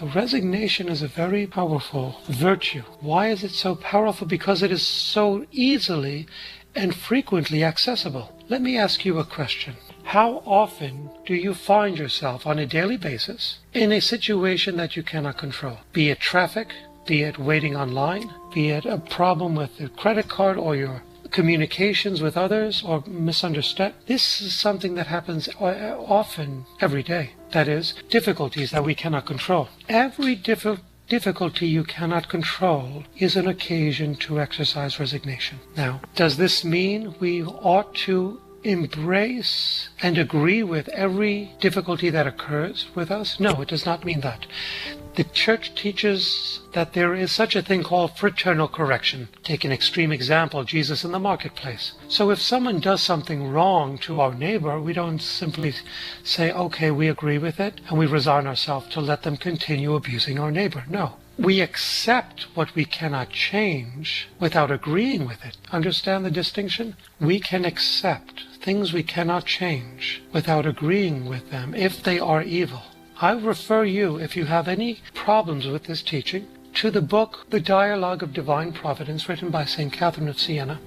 So resignation is a very powerful virtue. Why is it so powerful? Because it is so easily and frequently accessible. Let me ask you a question. How often do you find yourself on a daily basis in a situation that you cannot control? Be it traffic, be it waiting online, be it a problem with your credit card or your communications with others or misunderstand. This is something that happens often every day. That is, difficulties that we cannot control. Every difficulty you cannot control is an occasion to exercise resignation. Now, does this mean we ought to embrace and agree with every difficulty that occurs with us? No, it does not mean that. The church teaches that there is such a thing called fraternal correction. Take an extreme example, Jesus in the marketplace. So if someone does something wrong to our neighbor, we don't simply say, okay, we agree with it, and we resign ourselves to let them continue abusing our neighbor. No. We accept what we cannot change without agreeing with it. Understand the distinction? We can accept things we cannot change without agreeing with them if they are evil. I refer you, if you have any problems with this teaching, to the book, The Dialogue of Divine Providence, written by St. Catherine of Siena,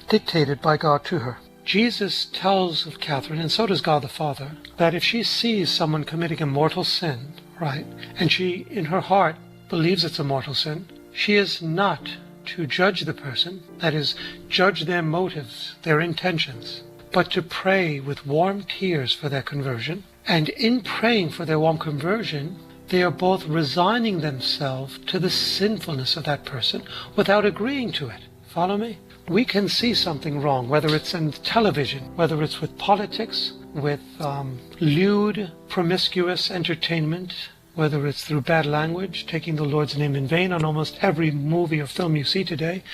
dictated by God to her. Jesus tells of Catherine, and so does God the Father, that if she sees someone committing a mortal sin, right, and she, in her heart, believes it's a mortal sin, she is not to judge the person, that is, judge their motives, their intentions, but to pray with warm tears for their conversion. And in praying for their warm conversion, they are both resigning themselves to the sinfulness of that person without agreeing to it. Follow me? We can see something wrong, whether it's in television, whether it's with politics, with lewd, promiscuous entertainment, whether it's through bad language, taking the Lord's name in vain on almost every movie or film you see today.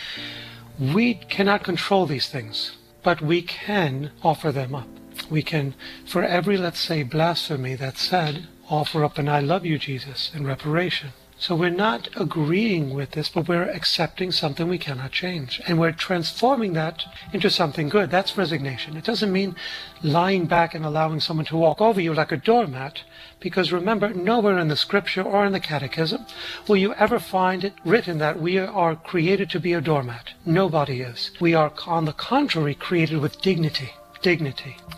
We cannot control these things, but we can offer them up. We can, for every, let's say, blasphemy that's said, offer up an I love you, Jesus, in reparation. So we're not agreeing with this, but we're accepting something we cannot change. And we're transforming that into something good. That's resignation. It doesn't mean lying back and allowing someone to walk over you like a doormat. Because remember, nowhere in the scripture or in the catechism will you ever find it written that we are created to be a doormat. Nobody is. We are, on the contrary, created with dignity.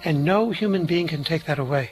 And no human being can take that away.